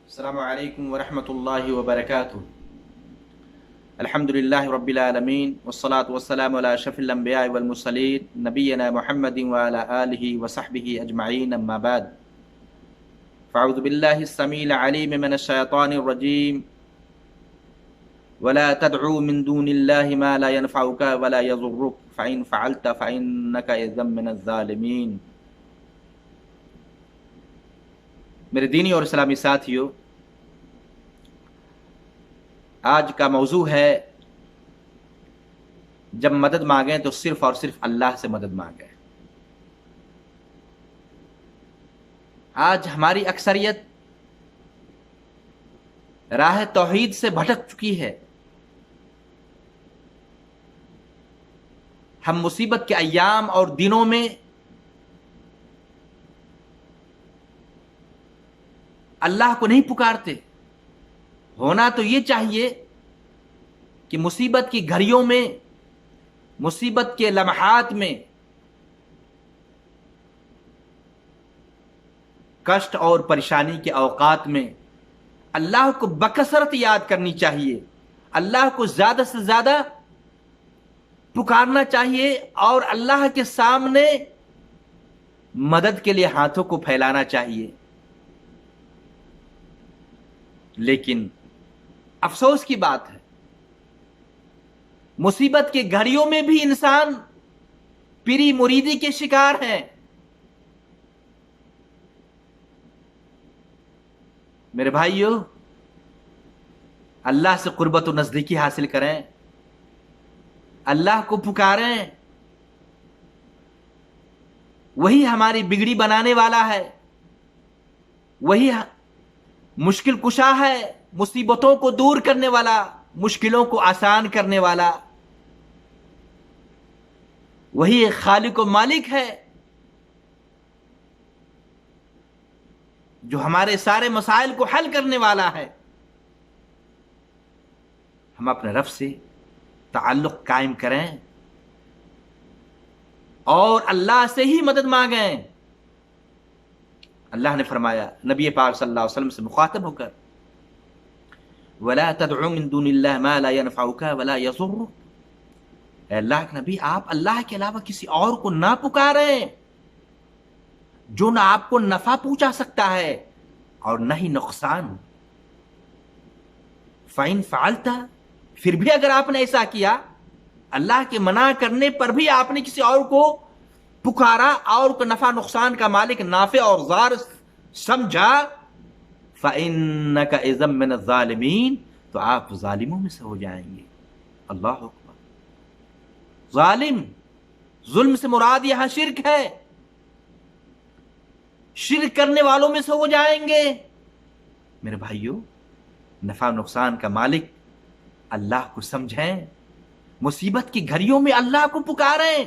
السلام علیکم ورحمۃ اللہ وبرکاتہ۔ الحمد للہ رب العالمین والصلاة والسلام علی اشرف الانبیاء والمرسلین نبینا محمد وعلی آلہ وصحبہ اجمعین، اما بعد فاعوذ باللہ السمیع العلیم من الشیطان الرجیم ولا تدعو من دون اللہ ما لا ينفعک ولا یضرک فإن فعلت فإنک اذا من الظالمین۔ میرے دینی اور اسلامی ساتھیو، آج کا موضوع ہے جب مدد مانگیں تو صرف اور صرف اللہ سے مدد مانگیں۔ آج ہماری اکثریت راہ توحید سے بھٹک چکی ہے۔ ہم مصیبت کے ایام اور دنوں میں اللہ کو نہیں پکارتے۔ ہونا تو یہ چاہیے کہ مصیبت کی گھڑیوں میں، مصیبت کے لمحات میں، کشٹ اور پریشانی کے اوقات میں اللہ کو بکثرت یاد کرنی چاہیے، اللہ کو زیادہ سے زیادہ پکارنا چاہیے اور اللہ کے سامنے مدد کے لیے ہاتھوں کو پھیلانا چاہیے۔ لیکن افسوس کی بات ہے، مصیبت کے گھڑیوں میں بھی انسان پیری مریدی کے شکار ہیں۔ میرے بھائیو، اللہ سے قربت و نزدیکی حاصل کریں، اللہ کو پکاریں، وہی ہماری بگڑی بنانے والا ہے، وہی مشکل کشا ہے، مصیبتوں کو دور کرنے والا، مشکلوں کو آسان کرنے والا، وہی خالق و مالک ہے جو ہمارے سارے مسائل کو حل کرنے والا ہے۔ ہم اپنے رب سے تعلق قائم کریں اور اللہ سے ہی مدد مانگیں۔ اللہ نے فرمایا نبی پاک صلی اللہ علیہ وسلم سے مخاطب ہو کر، وَلَا تَدْعُ مِن دُونِ اللَّهِ مَا لَا يَنْفَعُكَ وَلَا يَضُرُّكَ، اے اللہ کے نبی، آپ اللہ کے علاوہ کسی اور کو نہ پکاریں جو نہ آپ کو نفع پہنچا سکتا ہے اور نہ ہی نقصان۔ فَإِن فَعَلْتَ، پھر بھی اگر آپ نے ایسا کیا، اللہ کے منع کرنے پر بھی آپ نے کسی اور کو پکارا اور کو نفع نقصان کا مالک، نافع اور ضار سمجھا، فَإِنَّكَ إِذًا مِّنَ الظَّالِمِينَ، تو آپ ظالموں میں سے ہو جائیں گے۔ اللہ اکبر۔ ظالم، ظلم سے مراد یہاں شرک ہے، شرک کرنے والوں میں سے ہو جائیں گے۔ میرے بھائیو، نفع نقصان کا مالک اللہ کو سمجھیں، مصیبت کی گھڑیوں میں اللہ کو پکاریں۔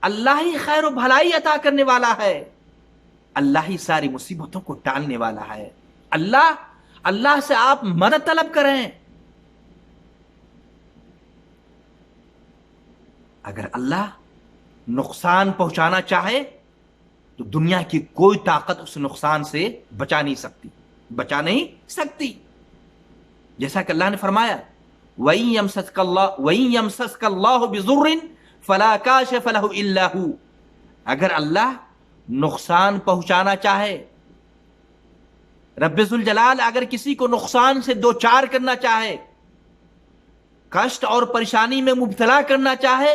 اللہ ہی خیر و بھلائی عطا کرنے والا ہے، اللہ ہی ساری مصیبتوں کو ٹالنے والا ہے۔ اللہ سے آپ مدد طلب کریں۔ اگر اللہ نقصان پہنچانا چاہے تو دنیا کی کوئی طاقت اس نقصان سے بچا نہیں سکتی۔ جیسا کہ اللہ نے فرمایا، وَإِن يَمْسَسْكَ اللَّهُ بِضُرٍّ فَلَا كَاشِفَ لَهُ إِلَّا هُوَ، اگر اللہ نقصان پہنچانا چاہے، رب ذوالجلال اگر کسی کو نقصان سے دوچار کرنا چاہے، کشٹ اور پریشانی میں مبتلا کرنا چاہے،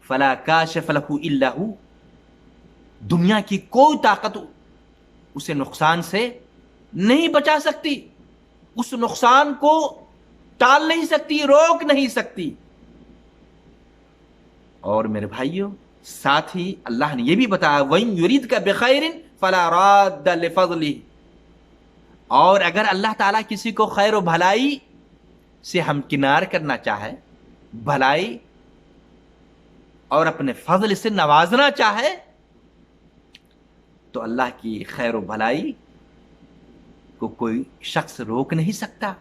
فَلَا كَاشِفَ لَهُ إِلَّا هُوَ، دنیا کی کوئی طاقت اسے نقصان سے نہیں بچا سکتی، اس نقصان کو ٹال نہیں سکتی، روک نہیں سکتی۔ اور میرے بھائیوں، ساتھ ہی اللہ نے یہ بھی بتایا، وَإِن يُرِدْكَ بِخَيْرٍ فَلَا رَادَّ لِفَضْلِهِ، اور اگر اللہ تعالیٰ کسی کو خیر و بھلائی سے ہمکنار کرنا چاہے، بھلائی اور اپنے فضل سے نوازنا چاہے، تو اللہ کی خیر و بھلائی کو کوئی شخص روک نہیں سکتا۔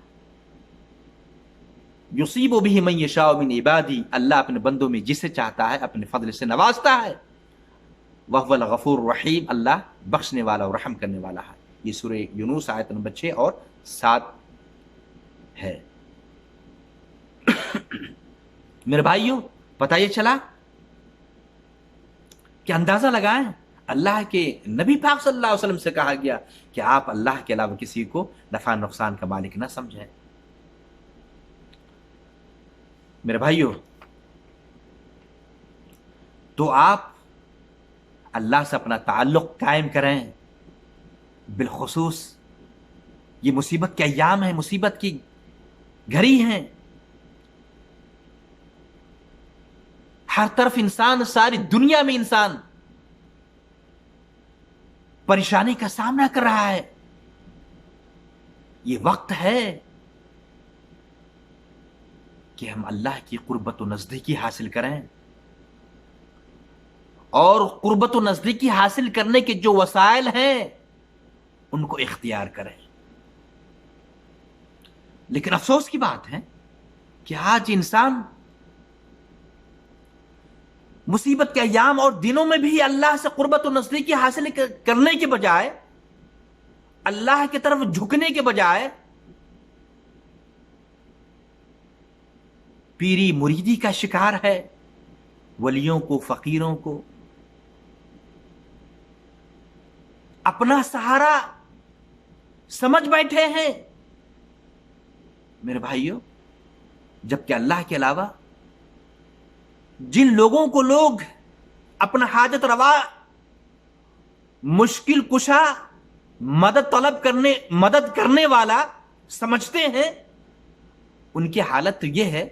یصیب بہ من یشاء من عبادی، اللہ اپنے بندوں میں جسے چاہتا ہے اپنے فضل سے نوازتا ہے۔ وَهُوَ الْغَفُورُ الرَّحِيمُ، اللہ بخشنے والا اور رحم کرنے والا ہے۔ یہ سورہ یونس آیت نمبر 6 اور 7 ہے۔ میرے بھائیوں، پتہ یہ چلا کہ اندازہ لگائیں، اللہ کے نبی پاک صلی اللہ علیہ وسلم سے کہا گیا کہ آپ اللہ کے علاوہ کسی کو نفع نقصان کا مالک نہ سمجھیں۔ میرے بھائیوں، تو آپ اللہ سے اپنا تعلق قائم کریں، بالخصوص یہ مصیبت کے ایام ہیں، مصیبت کی گھڑی ہیں، ہر طرف انسان، ساری دنیا میں انسان پریشانی کا سامنا کر رہا ہے۔ یہ وقت ہے کہ ہم اللہ کی قربت و نزدیکی حاصل کریں، اور قربت و نزدیکی حاصل کرنے کے جو وسائل ہیں ان کو اختیار کریں۔ لیکن افسوس کی بات ہے کہ آج انسان مصیبت کے ایام اور دنوں میں بھی اللہ سے قربت و نزدیکی حاصل کرنے کے بجائے، اللہ کی طرف جھکنے کے بجائے پیری مریدی کا شکار ہے، ولیوں کو، فقیروں کو اپنا سہارا سمجھ بیٹھے ہیں۔ میرے بھائیوں، جبکہ اللہ کے علاوہ جن لوگوں کو لوگ اپنا حاجت روا، مشکل کشا، مدد کرنے والا سمجھتے ہیں، ان کی حالت تو یہ ہے،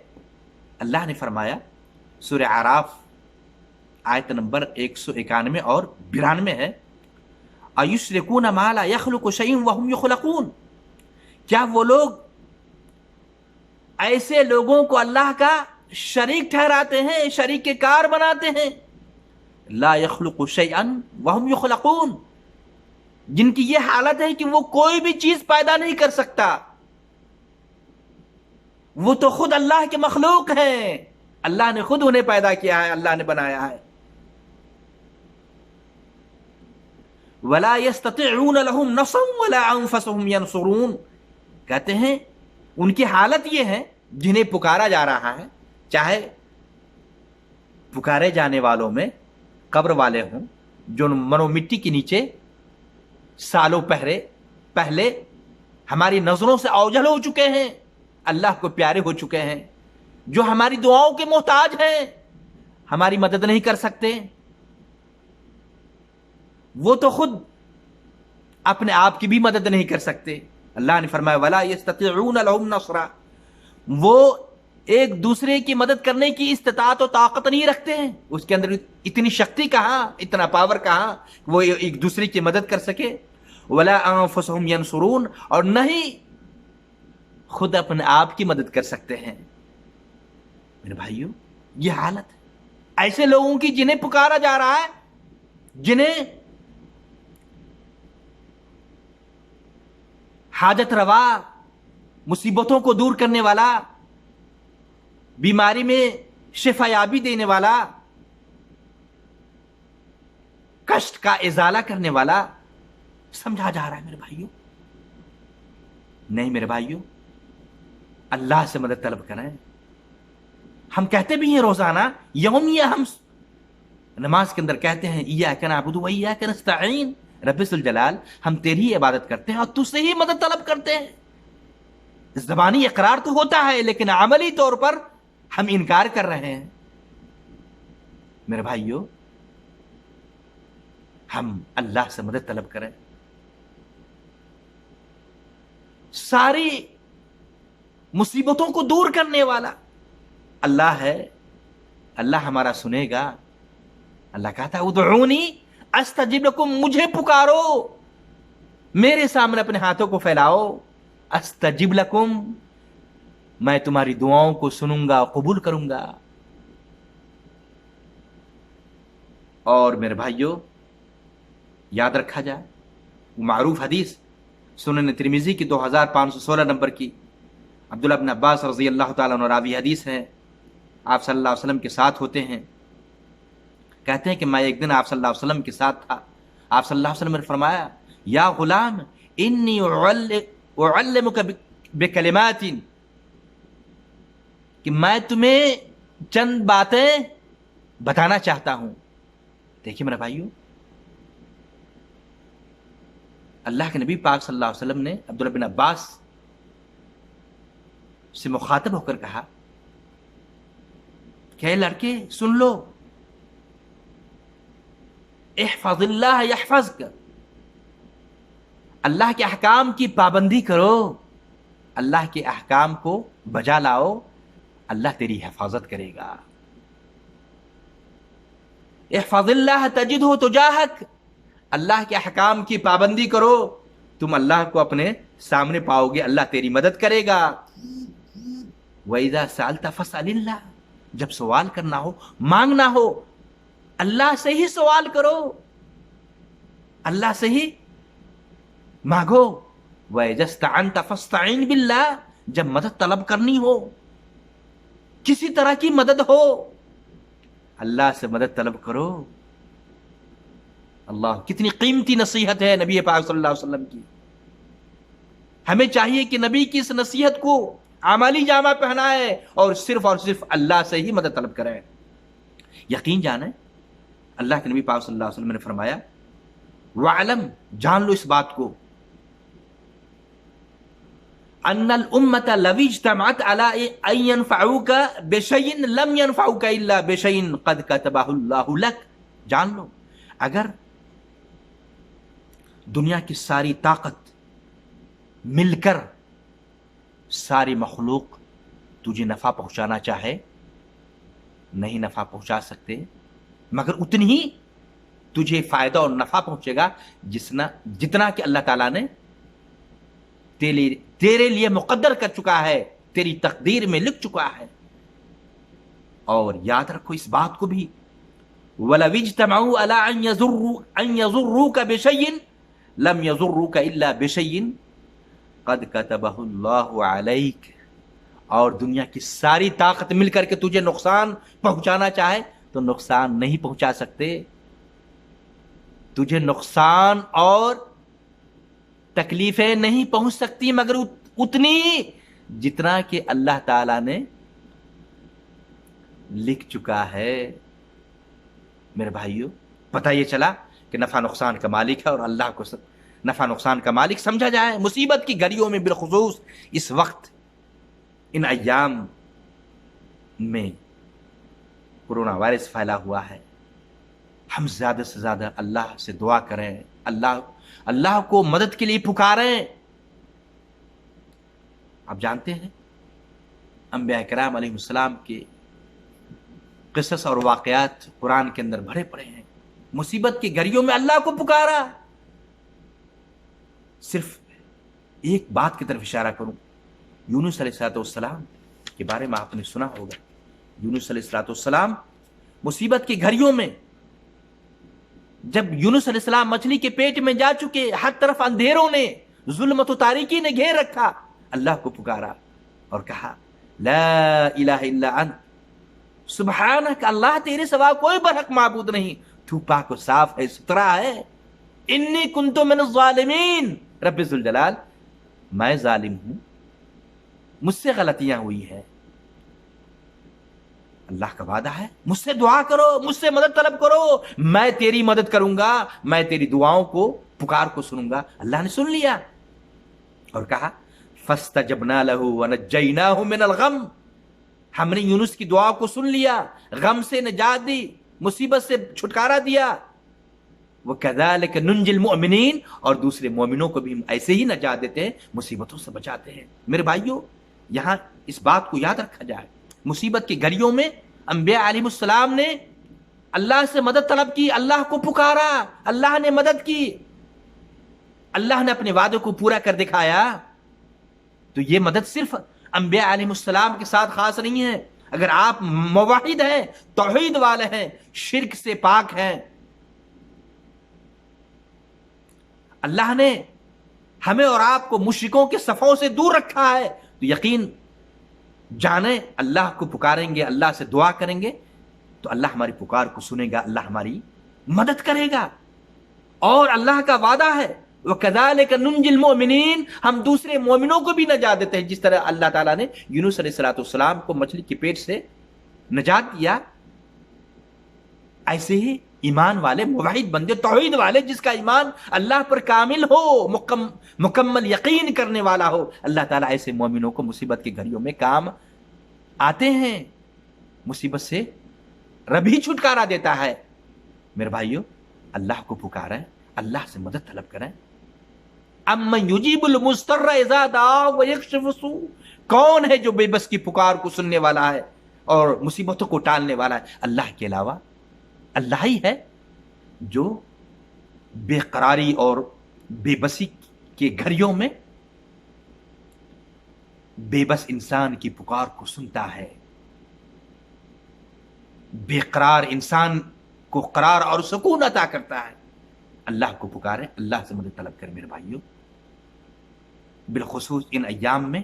اللہ نے فرمایا سورہ اعراف آیت نمبر 191 اور 92 ہے، اَيُشْرِكُونَ مَا لَا يَخْلُقُ شَيْءً وَهُمْ يُخْلَقُونَ، کیا وہ لوگ ایسے لوگوں کو اللہ کا شریک ٹھہراتے ہیں، شریک کار بناتے ہیں، لا يخلق شيئا وهم يخلقون، جن کی یہ حالت ہے کہ وہ کوئی بھی چیز پیدا نہیں کر سکتا، وہ تو خود اللہ کے مخلوق ہیں، اللہ نے خود انہیں پیدا کیا ہے، اللہ نے بنایا ہے۔ ولا يستطيعون لهم نصرا ولا انفسهم ينصرون، کہتے ہیں ان کی حالت یہ ہے جنہیں پکارا جا رہا ہے، چاہے پکارے جانے والوں میں قبر والے ہوں جو منو مٹی کے نیچے سالوں پہلے ہماری نظروں سے اوجھل ہو چکے ہیں، اللہ کو پیارے ہو چکے ہیں، جو ہماری دعاؤں کے محتاج ہیں، ہماری مدد نہیں کر سکتے، وہ تو خود اپنے آپ کی بھی مدد نہیں کر سکتے۔ اللہ نے فرمایا ولا یستطیعون لهم نصرا، وہ ایک دوسرے کی مدد کرنے کی استطاعت و طاقت نہیں رکھتے ہیں، اس کے اندر اتنی شکتی کہاں، اتنا پاور کہاں وہ ایک دوسرے کی مدد کر سکے۔ ولا انفسهم ينصرون، اور نہ ہی خود اپنے آپ کی مدد کر سکتے ہیں۔ میرے بھائیوں، یہ حالت ہے ایسے لوگوں کی جنہیں پکارا جا رہا ہے، جنہیں حاجت روا، مصیبتوں کو دور کرنے والا، بیماری میں شفا یابی دینے والا، کشٹ کا ازالہ کرنے والا سمجھا جا رہا ہے۔ میرے بھائیوں، نہیں میرے بھائیوں، اللہ سے مدد طلب کریں۔ ہم کہتے بھی ہیں روزانہ، یومیہ ہم نماز کے اندر کہتے ہیں ایاک نعبد و ایاک نستعین، رب ذوالجلال ہم تیری عبادت کرتے ہیں اور تجھ سے ہی مدد طلب کرتے ہیں۔ زبانی اقرار تو ہوتا ہے لیکن عملی طور پر ہم انکار کر رہے ہیں۔ میرے بھائیوں، ہم اللہ سے مدد طلب کریں۔ ساری مصیبتوں کو دور کرنے والا اللہ ہے، اللہ ہمارا سنے گا۔ اللہ کہتا ہے ادعونی استجب لکم، مجھے پکارو، میرے سامنے اپنے ہاتھوں کو پھیلاؤ، استجب لکم، میں تمہاری دعاؤں کو سنوں گا، قبول کروں گا۔ اور میرے بھائیوں، یاد رکھا جائے وہ معروف حدیث سنن ترمذی کی 2516 نمبر کی، عبداللہ بن عباس رضی اللہ تعالیٰ عنہ راوی حدیث ہے، آپ صلی اللہ علیہ وسلم کے ساتھ ہوتے ہیں، کہتے ہیں کہ میں ایک دن آپ صلی اللہ علیہ وسلم کے ساتھ تھا. آپ صلی اللہ علیہ وسلم نے فرمایا یا غلام انی اعلمک بکلمات، کہ میں تمہیں چند باتیں بتانا چاہتا ہوں. دیکھیے میرے بھائیو، اللہ کے نبی پاک صلی اللہ علیہ وسلم نے عبداللہ بن عباس سے مخاطب ہو کر کہا کہ اے لڑکے سن لو، احفظ اللہ یحفظک، اللہ کے احکام کی پابندی کرو، اللہ کے احکام کو بجا لاؤ، اللہ تیری حفاظت کرے گا. احفظ اللہ تجدہ تجاہک، اللہ کے احکام کی پابندی کرو، تم اللہ کو اپنے سامنے پاؤ گے، اللہ تیری مدد کرے گا. وَإِذَا سَأَلْتَ فَاسْأَلِ اللَّهِ، جب سوال کرنا ہو، مانگنا ہو، اللہ سے ہی سوال کرو، اللہ سے ہی مانگو. وَإِذَا اسْتَعَنْتَ فَاسْتَعِنْ بِاللَّهِ، جب مدد طلب کرنی ہو، کسی طرح کی مدد ہو، اللہ سے مدد طلب کرو. اللہ، کتنی قیمتی نصیحت ہے نبی پاک صلی اللہ علیہ وسلم کی. ہمیں چاہیے کہ نبی کی اس نصیحت کو عملی جامہ پہنائے اور صرف اللہ سے ہی مدد طلب کریں. یقین جانیں، اللہ کے نبی پاک صلی اللہ علیہ وسلم نے فرمایا وَعْلَمْ، جان لو اس بات کو، ان الامت لو اجتمعت على ان ينفعوك بشيء لم ينفعوك الا بشيء قد كتبه الله لك. جان لو، اگر دنیا کی ساری طاقت مل کر ساری مخلوق تجھے نفع پہنچانا چاہے، نہیں نفع پہنچا سکتے، مگر اتنی ہی تجھے فائدہ اور نفع پہنچے گا جتنا کہ اللہ تعالیٰ نے تیرے لیے مقدر کر چکا ہے، تیری تقدیر میں لکھ چکا ہے. اور یاد رکھو اس بات کو بھی، وَلَوِ اجْتَمَعُوا عَلَىٰ أَن يَضُرُّوكَ بِشَيْءٍ لَمْ يَضُرُّوكَ إِلَّا بِشَيْءٍ قَدْ كَتَبَهُ اللَّهُ عَلَيْكَ، اور دنیا کی ساری طاقت مل کر کے تجھے نقصان پہنچانا چاہے تو نقصان نہیں پہنچا سکتے. تجھے نقصان اور تکلیفیں نہیں پہنچ سکتی مگر اتنی جتنا کہ اللہ تعالی نے لکھ چکا ہے. میرے بھائیو، پتہ یہ چلا کہ نفع نقصان کا مالک ہے اور اللہ کو نفع نقصان کا مالک سمجھا جائے. مصیبت کی گھڑیوں میں، بالخصوص اس وقت، ان ایام میں کورونا وائرس پھیلا ہوا ہے، ہم زیادہ سے زیادہ اللہ سے دعا کریں، اللہ کو مدد کے لیے پکاریں. آپ جانتے ہیں انبیاء کرام علیہ السلام کے قصص اور واقعات قرآن کے اندر بھرے پڑے ہیں. مصیبت کی گھڑیوں میں اللہ کو پکارا. صرف ایک بات کی طرف اشارہ کروں، یونس علیہ السلام کے بارے میں آپ نے سنا ہوگا. یونس علیہ السلام مصیبت کی گھڑیوں میں، جب یونس علیہ السلام مچھلی کے پیٹ میں جا چکے، ہر طرف اندھیروں نے، ظلمت و تاریکی نے گھیر رکھا، اللہ کو پکارا اور کہا لا الہ الا انت سبحانک، اللہ تیرے سوا کوئی برحق معبود نہیں، تو پاک و صاف ہے، ستھرا ہے. انی کنت من الظالمین، رب ذوالجلال میں ظالم ہوں، مجھ سے غلطیاں ہوئی ہیں. اللہ کا وعدہ ہے مجھ سے دعا کرو، مجھ سے مدد طلب کرو، میں تیری مدد کروں گا، میں تیری دعاؤں کو، پکار کو سنوں گا. اللہ نے سن لیا اور کہا فَاسْتَجَبْنَا لَهُ وَنَجَّيْنَاهُ مِنَ الْغَمِّ، ہم نے یونس کی دعا کو سن لیا، غم سے نجات دی، مصیبت سے چھٹکارا دیا. وَكَذَلِكَ نُنْجِي الْمُؤْمِنِينَ، اور دوسرے مومنوں کو بھی ہم ایسے ہی نجات دیتے ہیں، مصیبتوں سے بچاتے ہیں. میرے بھائیو، یہاں اس بات کو یاد رکھا جائے، مصیبت کی گھڑیوں میں انبیاء علیہ السلام نے اللہ سے مدد طلب کی، اللہ کو پکارا، اللہ نے مدد کی، اللہ نے اپنے وعدے کو پورا کر دکھایا. تو یہ مدد صرف انبیاء علیہ السلام کے ساتھ خاص نہیں ہے. اگر آپ موحد ہیں، توحید والے ہیں، شرک سے پاک ہیں، اللہ نے ہمیں اور آپ کو مشرکوں کے صفوں سے دور رکھا ہے، تو یقین جانیں اللہ کو پکاریں گے، اللہ سے دعا کریں گے، تو اللہ ہماری پکار کو سنے گا، اللہ ہماری مدد کرے گا۔ اور اللہ کا وعدہ ہے وَكَذَلِكَ نُنْجِي الْمُؤْمِنِينَ، ہم دوسرے مومنوں کو بھی نجات دیتے ہیں، جس طرح اللہ تعالیٰ نے یونس علیہ السلام کو مچھلی کے پیٹ سے نجات دیا، ایسے ہی ایمان والے موحد بندے، توحید والے، جس کا ایمان اللہ پر کامل ہو، مکمل یقین کرنے والا ہو، اللہ تعالیٰ ایسے مومنوں کو مصیبت کی گھڑیوں میں کام آتے ہیں، مصیبت سے رب ہی چھٹکارا دیتا ہے۔ میرے بھائیو، اللہ کو پکاریں، اللہ سے مدد طلب کریں۔ امن یجیب المضطر اذا دعا ویکشف السوء، کون ہے جو بے بس کی پکار کو سننے والا ہے اور مصیبتوں کو ٹالنے والا ہے؟ اللہ کے علاوہ اللہ ہی ہے جو بے قراری اور بے بسی کے گھڑیوں میں بے بس انسان کی پکار کو سنتا ہے، بے قرار انسان کو قرار اور سکون عطا کرتا ہے۔ اللہ کو پکارے، اللہ سے مدد طلب کرے میرے بھائیوں۔ بالخصوص ان ایام میں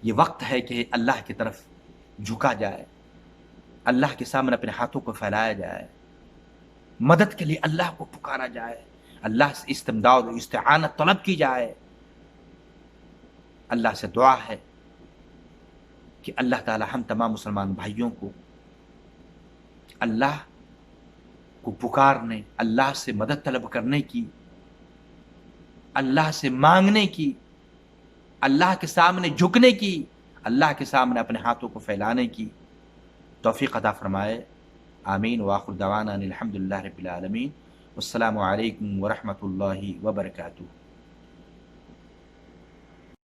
یہ وقت ہے کہ اللہ کی طرف جھکا جائے، اللہ کے سامنے اپنے ہاتھوں کو پھیلایا جائے، مدد کے لیے اللہ کو پکارا جائے، اللہ سے استمداد و استعانت طلب کی جائے۔ اللہ سے دعا ہے کہ اللہ تعالی ہم تمام مسلمان بھائیوں کو اللہ کو پکارنے، اللہ سے مدد طلب کرنے کی، اللہ سے مانگنے کی، اللہ کے سامنے جھکنے کی، اللہ کے سامنے اپنے ہاتھوں کو پھیلانے کی توفیق عطا فرمائے۔ آمین۔ وآخر دعوانا ان الحمد للہ رب العالمین۔ والسلام علیکم ورحمۃ اللہ وبرکاتہ۔